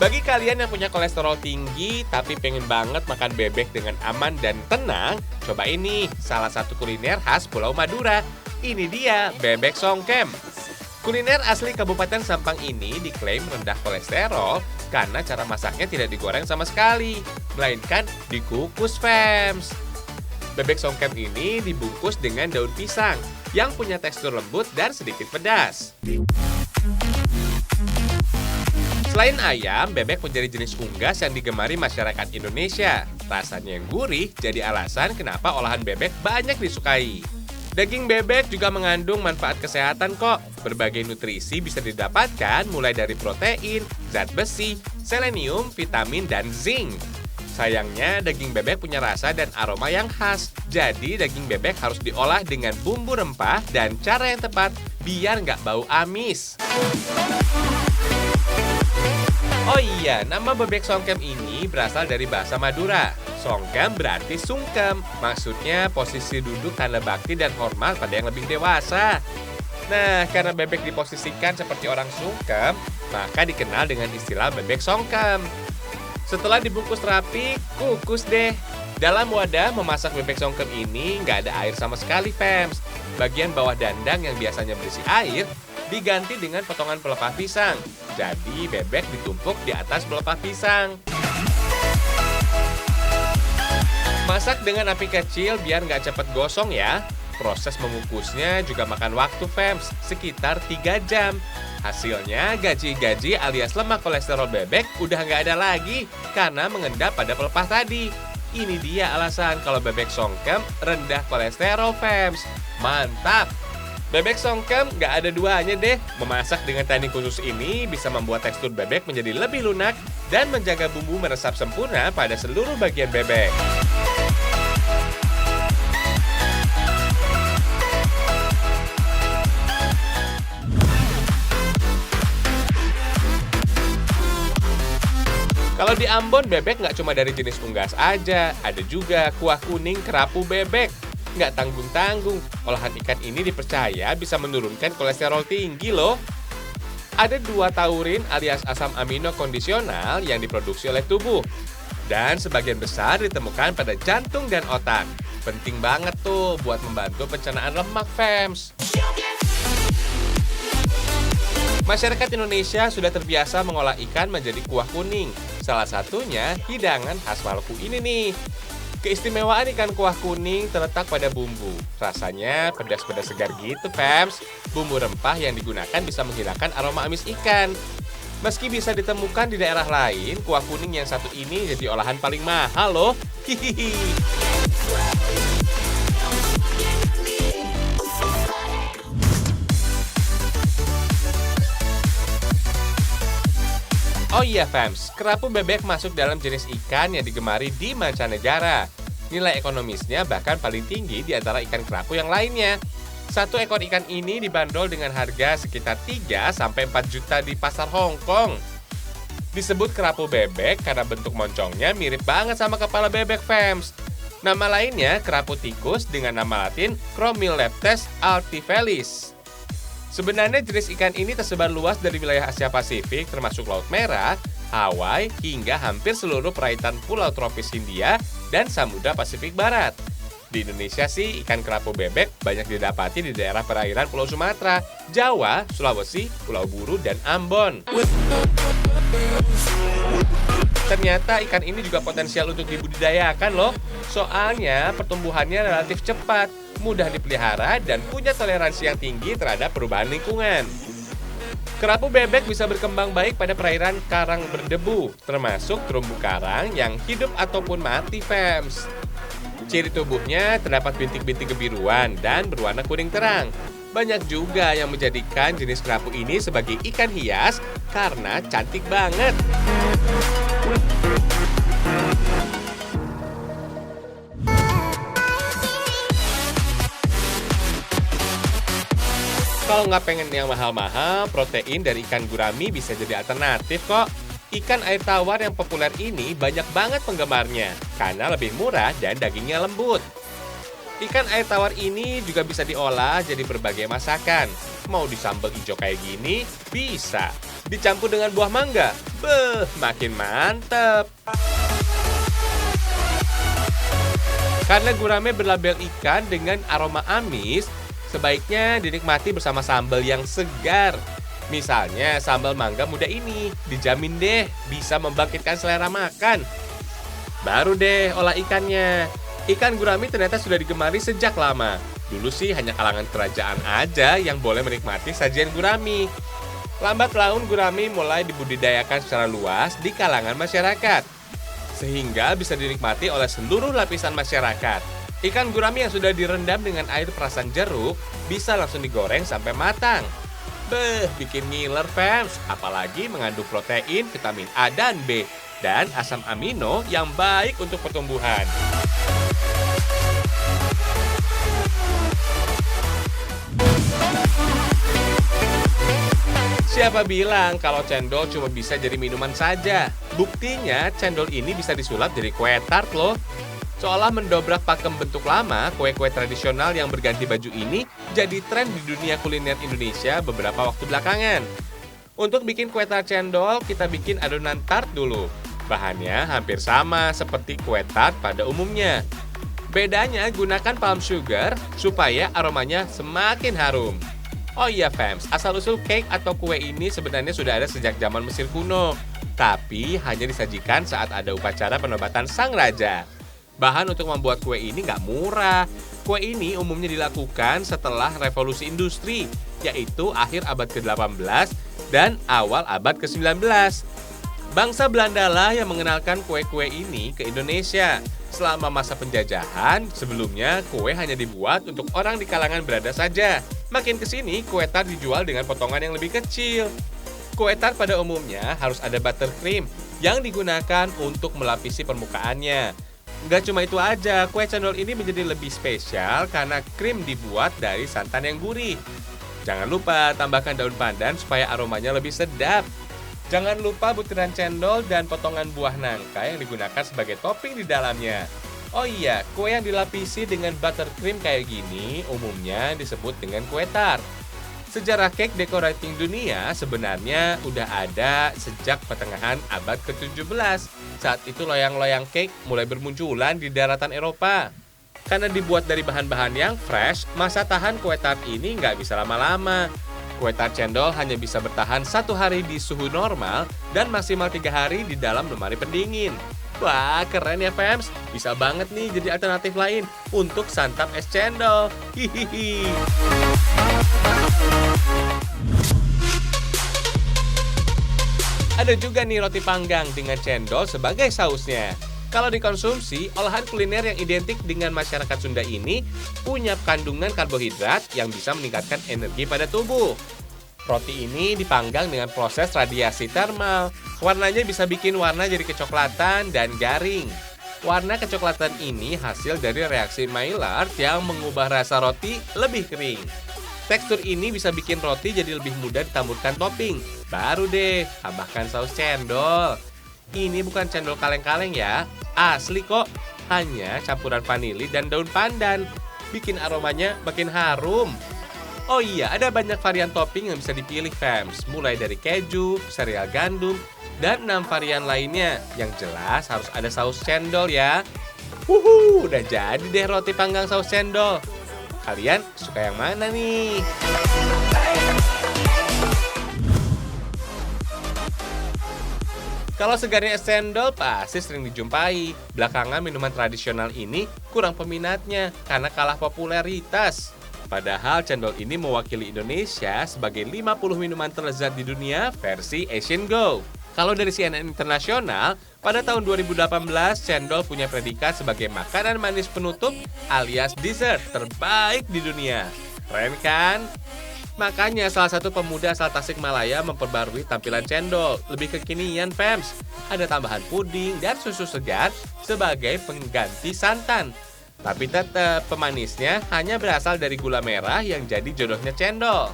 Bagi kalian yang punya kolesterol tinggi tapi pengen banget makan bebek dengan aman dan tenang, coba ini salah satu kuliner khas Pulau Madura. Ini dia bebek songkem. Kuliner asli Kabupaten Sampang ini diklaim rendah kolesterol karena cara masaknya tidak digoreng sama sekali, melainkan dikukus, fams. Bebek songkem ini dibungkus dengan daun pisang yang punya tekstur lembut dan sedikit pedas. Selain ayam, bebek menjadi jenis unggas yang digemari masyarakat Indonesia. Rasanya yang gurih jadi alasan kenapa olahan bebek banyak disukai. Daging bebek juga mengandung manfaat kesehatan kok. Berbagai nutrisi bisa didapatkan mulai dari protein, zat besi, selenium, vitamin, dan zinc. Sayangnya daging bebek punya rasa dan aroma yang khas. Jadi daging bebek harus diolah dengan bumbu rempah dan cara yang tepat biar nggak bau amis. Oh iya, nama bebek songkem ini berasal dari bahasa Madura. Songkem berarti sungkem, maksudnya posisi duduk tanda bakti dan hormat pada yang lebih dewasa. Nah, karena bebek diposisikan seperti orang sungkem, maka dikenal dengan istilah bebek songkem. Setelah dibungkus rapi, kukus deh. Dalam wadah memasak bebek songkem ini nggak ada air sama sekali, fams. Bagian bawah dandang yang biasanya berisi air diganti dengan potongan pelepah pisang. Jadi bebek ditumpuk di atas pelepah pisang. Masak dengan api kecil biar nggak cepat gosong ya. Proses mengukusnya juga makan waktu, fams, sekitar 3 jam. Hasilnya gaji-gaji alias lemak kolesterol bebek udah nggak ada lagi karena mengendap pada pelepah tadi. Ini dia alasan kalau bebek songkem rendah kolesterol, fams. Mantap! Bebek songkem nggak ada duanya deh. Memasak dengan teknik khusus ini bisa membuat tekstur bebek menjadi lebih lunak dan menjaga bumbu meresap sempurna pada seluruh bagian bebek. Kalau di Ambon, bebek nggak cuma dari jenis unggas aja, ada juga kuah kuning kerapu bebek. Nggak tanggung-tanggung, olahan ikan ini dipercaya bisa menurunkan kolesterol tinggi loh. Ada 2 taurin alias asam amino kondisional yang diproduksi oleh tubuh. Dan sebagian besar ditemukan pada jantung dan otak. Penting banget tuh buat membantu pencernaan lemak, fams. Masyarakat Indonesia sudah terbiasa mengolah ikan menjadi kuah kuning. Salah satunya hidangan khas Maluku ini nih. Keistimewaan ikan kuah kuning terletak pada bumbu. Rasanya pedas-pedas segar gitu, fams. Bumbu rempah yang digunakan bisa menghilangkan aroma amis ikan. Meski bisa ditemukan di daerah lain, kuah kuning yang satu ini jadi olahan paling mahal loh. Hihihi. Oh iya, fams, kerapu bebek masuk dalam jenis ikan yang digemari di mancanegara. Nilai ekonomisnya bahkan paling tinggi di antara ikan kerapu yang lainnya. Satu ekor ikan ini dibanderol dengan harga sekitar 3-4 juta di pasar Hong Kong. Disebut kerapu bebek karena bentuk moncongnya mirip banget sama kepala bebek, fams. Nama lainnya kerapu tikus dengan nama latin Chromileptes altifelis. Sebenarnya jenis ikan ini tersebar luas dari wilayah Asia Pasifik termasuk Laut Merah, Hawaii, hingga hampir seluruh perairan pulau tropis Hindia dan Samudra Pasifik Barat. Di Indonesia sih ikan kerapu bebek banyak didapati di daerah perairan Pulau Sumatera, Jawa, Sulawesi, Pulau Buru, dan Ambon. Ternyata ikan ini juga potensial untuk dibudidayakan loh. Soalnya pertumbuhannya relatif cepat, mudah dipelihara, dan punya toleransi yang tinggi terhadap perubahan lingkungan. Kerapu bebek bisa berkembang baik pada perairan karang berdebu, termasuk terumbu karang yang hidup ataupun mati, fams. Ciri tubuhnya terdapat bintik-bintik kebiruan dan berwarna kuning terang. Banyak juga yang menjadikan jenis kerapu ini sebagai ikan hias karena cantik banget. Kalau nggak pengen yang mahal-mahal, protein dari ikan gurami bisa jadi alternatif kok. Ikan air tawar yang populer ini banyak banget penggemarnya karena lebih murah dan dagingnya lembut. Ikan air tawar ini juga bisa diolah jadi berbagai masakan. Mau disambal hijau kayak gini, bisa. dicampur dengan buah mangga. Beuh, makin mantep. Karena gurame berlabel ikan dengan aroma amis, sebaiknya dinikmati bersama sambal yang segar. Misalnya sambal mangga muda ini, dijamin deh bisa membangkitkan selera makan. Baru deh olah ikannya. Ikan gurami ternyata sudah digemari sejak lama. Dulu sih hanya kalangan kerajaan aja yang boleh menikmati sajian gurami. Lambat laun gurami mulai dibudidayakan secara luas di kalangan masyarakat, sehingga bisa dinikmati oleh seluruh lapisan masyarakat. Ikan gurami yang sudah direndam dengan air perasan jeruk bisa langsung digoreng sampai matang. Beuh, bikin ngiler fans, apalagi mengandung protein, vitamin A dan B, dan asam amino yang baik untuk pertumbuhan. Siapa bilang kalau cendol cuma bisa jadi minuman saja? Buktinya cendol ini bisa disulap jadi kue tart loh. Seolah mendobrak pakem bentuk lama, kue-kue tradisional yang berganti baju ini jadi tren di dunia kuliner Indonesia beberapa waktu belakangan. Untuk bikin kue tart cendol, kita bikin adonan tart dulu. Bahannya hampir sama seperti kue tart pada umumnya. Bedanya gunakan palm sugar supaya aromanya semakin harum. Oh iya fams, asal-usul cake atau kue ini sebenarnya sudah ada sejak zaman Mesir kuno. Tapi hanya disajikan saat ada upacara penobatan sang raja. Bahan untuk membuat kue ini nggak murah. Kue ini umumnya dilakukan setelah revolusi industri, yaitu akhir abad ke-18 dan awal abad ke-19. Bangsa Belanda lah yang mengenalkan kue-kue ini ke Indonesia. Selama masa penjajahan, sebelumnya kue hanya dibuat untuk orang di kalangan berada saja. Makin kesini, kue tart dijual dengan potongan yang lebih kecil. Kue tart pada umumnya harus ada buttercream yang digunakan untuk melapisi permukaannya. Nggak cuma itu aja, kue cendol ini menjadi lebih spesial karena krim dibuat dari santan yang gurih. Jangan lupa tambahkan daun pandan supaya aromanya lebih sedap. Jangan lupa butiran cendol dan potongan buah nangka yang digunakan sebagai topping di dalamnya. Oh iya, kue yang dilapisi dengan buttercream kayak gini umumnya disebut dengan kue tart. Sejarah cake decorating dunia sebenarnya udah ada sejak pertengahan abad ke-17. Saat itu loyang-loyang cake mulai bermunculan di daratan Eropa. Karena dibuat dari bahan-bahan yang fresh, masa tahan kue tart ini nggak bisa lama-lama. Kue tart cendol hanya bisa bertahan 1 hari di suhu normal dan maksimal 3 hari di dalam lemari pendingin. Wah, keren ya fams. Bisa banget nih jadi alternatif lain untuk santap es cendol. Hihihi. Ada juga nih roti panggang dengan cendol sebagai sausnya. Kalau dikonsumsi, olahan kuliner yang identik dengan masyarakat Sunda ini punya kandungan karbohidrat yang bisa meningkatkan energi pada tubuh. Roti ini dipanggang dengan proses radiasi termal. Warnanya bisa bikin warna jadi kecoklatan dan garing. Warna kecoklatan ini hasil dari reaksi Maillard yang mengubah rasa roti lebih kering. Tekstur ini bisa bikin roti jadi lebih mudah ditaburkan topping. Baru deh, tambahkan saus cendol. Ini bukan cendol kaleng-kaleng ya, asli kok. Hanya campuran vanili dan daun pandan. Bikin aromanya makin harum. Oh iya, ada banyak varian topping yang bisa dipilih fams. Mulai dari keju, sereal gandum, dan 6 varian lainnya. Yang jelas harus ada saus cendol ya. Udah jadi deh roti panggang saus cendol. Kalian suka yang mana nih? Kalau segarnya es cendol pasti sering dijumpai. Belakangan minuman tradisional ini kurang peminatnya karena kalah popularitas. Padahal cendol ini mewakili Indonesia sebagai 50 minuman terlezat di dunia versi Asian Go. Kalau dari CNN Internasional, pada tahun 2018 cendol punya predikat sebagai makanan manis penutup alias dessert terbaik di dunia. Keren kan? Makanya salah satu pemuda asal Tasikmalaya memperbarui tampilan cendol. Lebih kekinian fams. Ada tambahan puding dan susu segar sebagai pengganti santan. Tapi tetap pemanisnya hanya berasal dari gula merah yang jadi jodohnya cendol.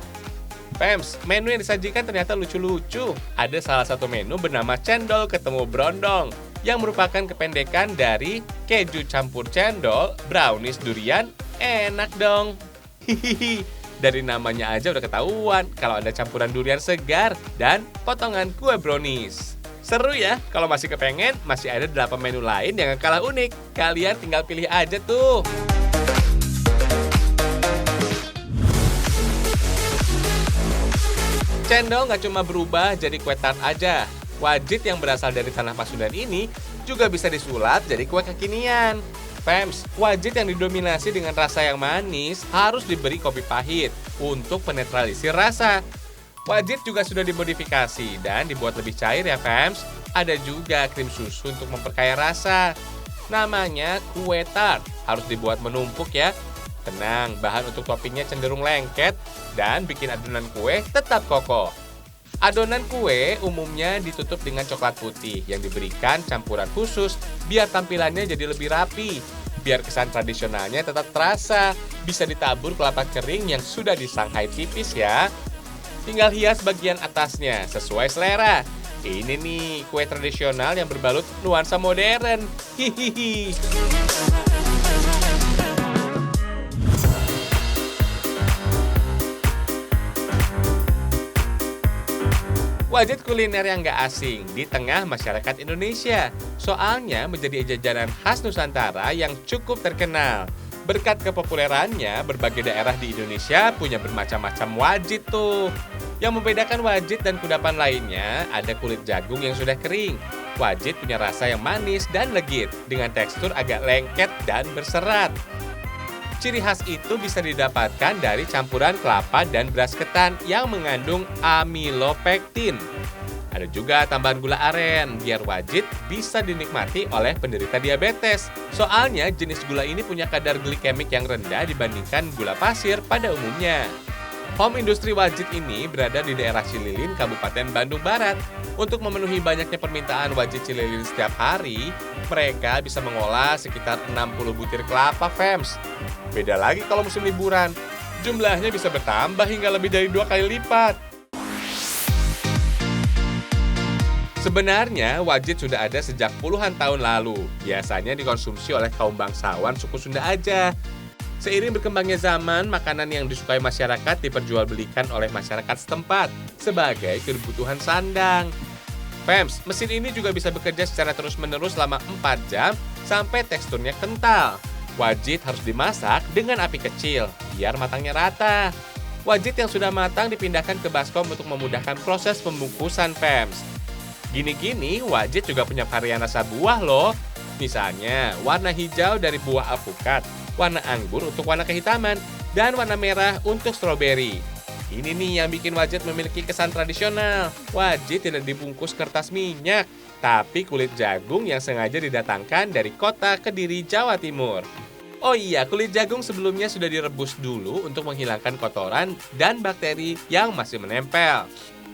Fams, menu yang disajikan ternyata lucu-lucu. Ada salah satu menu bernama cendol ketemu brondong yang merupakan kependekan dari keju campur cendol, brownies durian, enak dong. Hihihi. Dari namanya aja udah ketahuan kalau ada campuran durian segar dan potongan kue brownies. Seru ya, kalau masih kepengen, masih ada 8 menu lain yang gak kalah unik. Kalian tinggal pilih aja tuh. Cendol nggak cuma berubah jadi kue tart aja. Wajit yang berasal dari tanah Pasundan ini juga bisa disulap jadi kue kekinian. Fems, wajit yang didominasi dengan rasa yang manis harus diberi kopi pahit untuk penetralisir rasa. Wajit juga sudah dimodifikasi dan dibuat lebih cair ya Fems. Ada juga krim susu untuk memperkaya rasa. Namanya kue tart, harus dibuat menumpuk ya. Tenang, bahan untuk toppingnya cenderung lengket dan bikin adonan kue tetap kokoh. Adonan kue umumnya ditutup dengan coklat putih yang diberikan campuran khusus biar tampilannya jadi lebih rapi. Biar kesan tradisionalnya tetap terasa, bisa ditabur kelapa kering yang sudah disanghai tipis ya. Tinggal hias bagian atasnya sesuai selera. Ini nih kue tradisional yang berbalut nuansa modern. Hihihi. Wajit kuliner yang gak asing di tengah masyarakat Indonesia. Soalnya menjadi jajanan khas Nusantara yang cukup terkenal. Berkat kepopulerannya, berbagai daerah di Indonesia punya bermacam-macam wajit tuh. Yang membedakan wajit dan kudapan lainnya, ada kulit jagung yang sudah kering. Wajit punya rasa yang manis dan legit, dengan tekstur agak lengket dan berserat. Ciri khas itu bisa didapatkan dari campuran kelapa dan beras ketan yang mengandung amilopektin. Ada juga tambahan gula aren, biar wajit bisa dinikmati oleh penderita diabetes. Soalnya jenis gula ini punya kadar glikemik yang rendah dibandingkan gula pasir pada umumnya. Home industri wajit ini berada di daerah Cililin, Kabupaten Bandung Barat. Untuk memenuhi banyaknya permintaan wajit Cililin setiap hari, mereka bisa mengolah sekitar 60 butir kelapa Fems. Beda lagi kalau musim liburan, jumlahnya bisa bertambah hingga lebih dari 2 kali lipat. Sebenarnya wajit sudah ada sejak puluhan tahun lalu. Biasanya dikonsumsi oleh kaum bangsawan suku Sunda aja. Seiring berkembangnya zaman, makanan yang disukai masyarakat diperjualbelikan oleh masyarakat setempat sebagai kebutuhan sandang. Fems, mesin ini juga bisa bekerja secara terus-menerus selama 4 jam sampai teksturnya kental. Wajit harus dimasak dengan api kecil, biar matangnya rata. Wajit yang sudah matang dipindahkan ke baskom untuk memudahkan proses pembungkusan Fems. Gini-gini, wajit juga punya varian rasa buah loh. Misalnya, warna hijau dari buah alpukat, warna anggur untuk warna kehitaman, dan warna merah untuk stroberi. Ini nih yang bikin wajit memiliki kesan tradisional. Wajit tidak dibungkus kertas minyak, tapi kulit jagung yang sengaja didatangkan dari kota Kediri, Jawa Timur. Oh iya, kulit jagung sebelumnya sudah direbus dulu untuk menghilangkan kotoran dan bakteri yang masih menempel.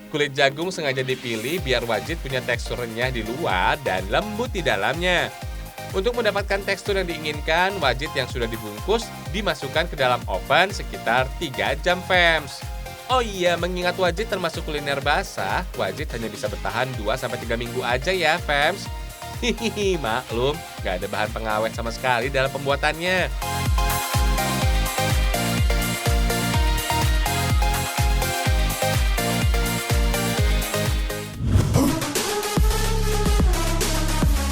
Kulit jagung sengaja dipilih biar wajit punya tekstur renyah di luar dan lembut di dalamnya. Untuk mendapatkan tekstur yang diinginkan, wajit yang sudah dibungkus dimasukkan ke dalam oven sekitar 3 jam Fems. Oh iya, mengingat wajit termasuk kuliner basah, wajit hanya bisa bertahan 2-3 minggu aja ya Fems. Hihihi, maklum, gak ada bahan pengawet sama sekali dalam pembuatannya.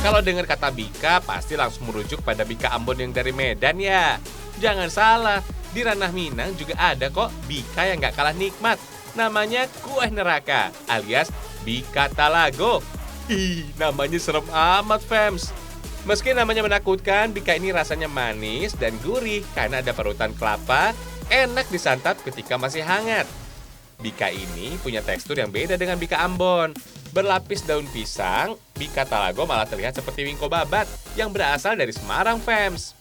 Kalau dengar kata bika, pasti langsung merujuk pada bika Ambon yang dari Medan ya. Jangan salah, di ranah Minang juga ada kok bika yang gak kalah nikmat. Namanya kue neraka, alias bika talago. Namanya serem amat Fems. Meski namanya menakutkan, bika ini rasanya manis dan gurih karena ada parutan kelapa, enak disantap ketika masih hangat. Bika ini punya tekstur yang beda dengan bika Ambon. Berlapis daun pisang, bika talago malah terlihat seperti wingko babat yang berasal dari Semarang Fems.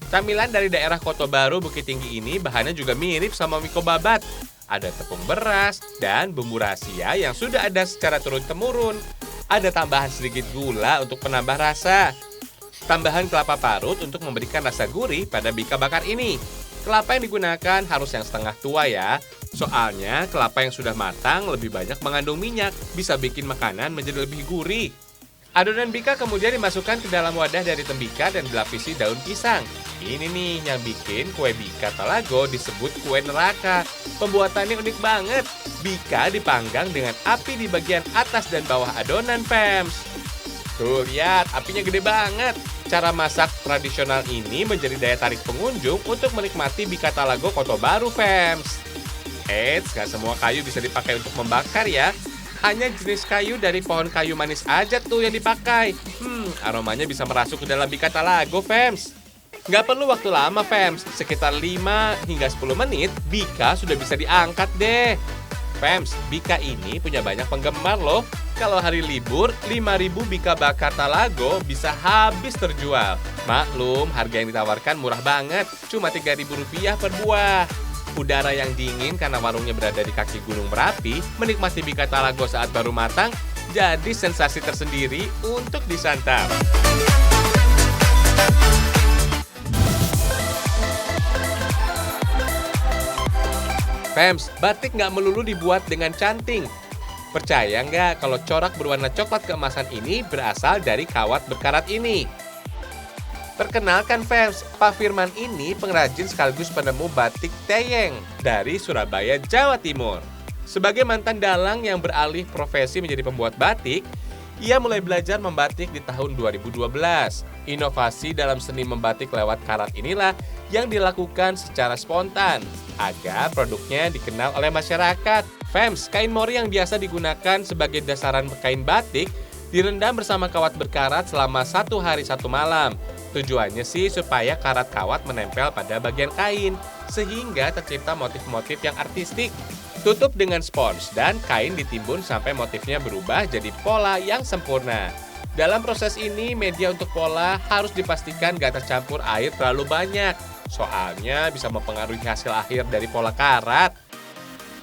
Camilan dari daerah Kota Baru Bukit Tinggi ini bahannya juga mirip sama wingko babat. Ada tepung beras dan bumbu rahasia yang sudah ada secara turun-temurun. Ada tambahan sedikit gula untuk penambah rasa. Tambahan kelapa parut untuk memberikan rasa gurih pada bika bakar ini. Kelapa yang digunakan harus yang setengah tua ya. Soalnya kelapa yang sudah matang lebih banyak mengandung minyak, bisa bikin makanan menjadi lebih gurih. Adonan bika kemudian dimasukkan ke dalam wadah dari tembikar dan dilapisi daun pisang. Ini nih yang bikin kue bika talago disebut kue neraka. Pembuatannya unik banget. Bika dipanggang dengan api di bagian atas dan bawah adonan, fams. Tuh, lihat, apinya gede banget. Cara masak tradisional ini menjadi daya tarik pengunjung untuk menikmati bika talago Kota Baru, fams. Eits, gak semua kayu bisa dipakai untuk membakar ya. Hanya jenis kayu dari pohon kayu manis aja tuh yang dipakai. Aromanya bisa merasuk ke dalam bika talago, fams. Nggak perlu waktu lama, fams. Sekitar 5 hingga 10 menit, bika sudah bisa diangkat deh. Fams, bika ini punya banyak penggemar loh. Kalau hari libur, 5.000 bika bakar talago bisa habis terjual. Maklum, harga yang ditawarkan murah banget. Cuma Rp3.000 per buah. Udara yang dingin karena warungnya berada di kaki Gunung Merapi, menikmati bika talago saat baru matang, jadi sensasi tersendiri untuk disantap. Fams, batik nggak melulu dibuat dengan canting. Percaya nggak kalau corak berwarna coklat keemasan ini berasal dari kawat berkarat ini? Perkenalkan, fans, Pak Firman ini pengrajin sekaligus penemu batik teyeng dari Surabaya, Jawa Timur. Sebagai mantan dalang yang beralih profesi menjadi pembuat batik, ia mulai belajar membatik di tahun 2012. Inovasi dalam seni membatik lewat karat inilah yang dilakukan secara spontan agar produknya dikenal oleh masyarakat. Fams, kain mori yang biasa digunakan sebagai dasaran kain batik direndam bersama kawat berkarat selama 1 hari 1 malam. Tujuannya sih supaya karat kawat menempel pada bagian kain, sehingga tercipta motif-motif yang artistik. Tutup dengan spons dan kain ditimbun sampai motifnya berubah jadi pola yang sempurna. Dalam proses ini, media untuk pola harus dipastikan gak tercampur air terlalu banyak, soalnya bisa mempengaruhi hasil akhir dari pola karat.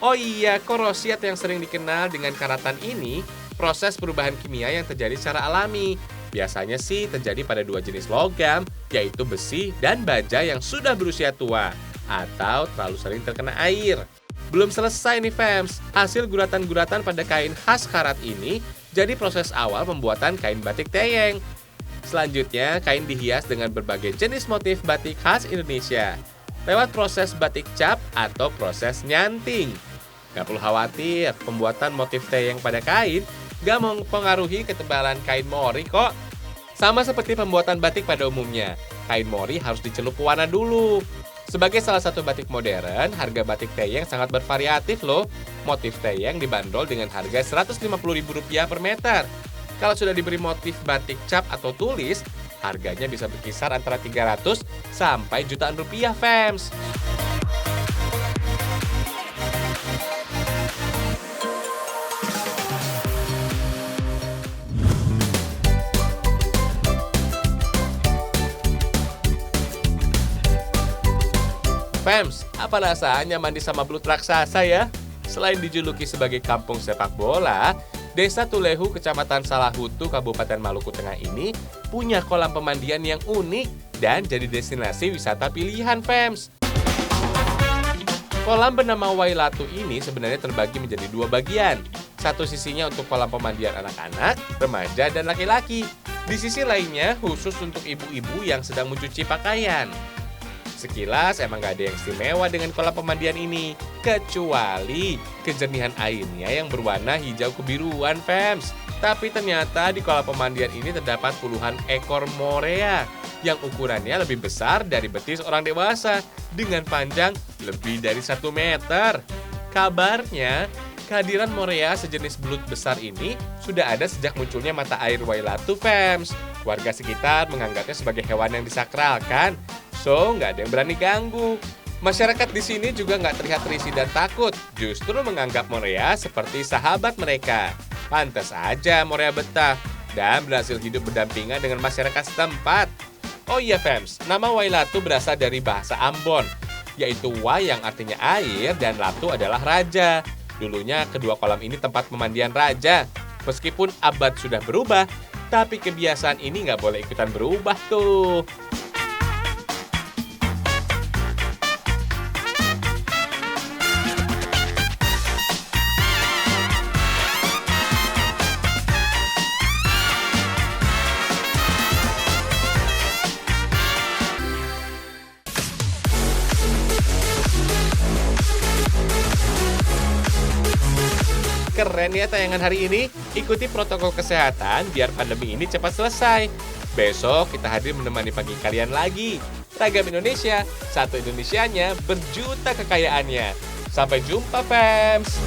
Oh iya, korosi atau yang sering dikenal dengan karatan ini, proses perubahan kimia yang terjadi secara alami. Biasanya sih terjadi pada 2 jenis logam, yaitu besi dan baja yang sudah berusia tua atau terlalu sering terkena air. Belum selesai nih, fams. Hasil guratan-guratan pada kain khas karat ini jadi proses awal pembuatan kain batik teyeng. Selanjutnya, kain dihias dengan berbagai jenis motif batik khas Indonesia lewat proses batik cap atau proses nyanting. Gak perlu khawatir, pembuatan motif teyeng pada kain gak mempengaruhi ketebalan kain mori kok. Sama seperti pembuatan batik pada umumnya, kain mori harus dicelup warna dulu. Sebagai salah satu batik modern, harga batik teyeng sangat bervariatif loh. Motif teyeng dibanderol dengan harga Rp150.000 per meter. Kalau sudah diberi motif batik cap atau tulis, harganya bisa berkisar antara 300 sampai jutaan rupiah, fams. Fams, apa rasanya mandi sama belut raksasa ya? Selain dijuluki sebagai kampung sepak bola, Desa Tulehu, Kecamatan Salahutu, Kabupaten Maluku Tengah ini punya kolam pemandian yang unik dan jadi destinasi wisata pilihan, fams. Kolam bernama Wailatu ini sebenarnya terbagi menjadi 2 bagian. Satu sisinya untuk kolam pemandian anak-anak, remaja, dan laki-laki. Di sisi lainnya khusus untuk ibu-ibu yang sedang mencuci pakaian. Sekilas emang gak ada yang istimewa dengan kolam pemandian ini, kecuali kejernihan airnya yang berwarna hijau kebiruan, fams. Tapi ternyata di kolam pemandian ini terdapat puluhan ekor morea yang ukurannya lebih besar dari betis orang dewasa dengan panjang lebih dari 1 meter. Kabarnya, kehadiran morea sejenis belut besar ini sudah ada sejak munculnya mata air Wailatu, fams. Warga sekitar menganggapnya sebagai hewan yang disakralkan, so nggak ada yang berani ganggu. Masyarakat di sini juga nggak terlihat risih dan takut, justru menganggap morea seperti sahabat mereka. Pantas aja morea betah dan berhasil hidup berdampingan dengan masyarakat setempat. Oh iya, fams, nama Wailatu berasal dari bahasa Ambon, yaitu Wa yang artinya air dan Latu adalah raja. Dulunya kedua kolam ini tempat pemandian raja. Meskipun abad sudah berubah, tapi kebiasaan ini nggak boleh ikutan berubah tuh. Keren ya tayangan hari ini. Ikuti protokol kesehatan biar pandemi ini cepat selesai. Besok kita hadir menemani pagi kalian lagi. Ragam Indonesia, satu Indonesianya berjuta kekayaannya. Sampai jumpa, fams!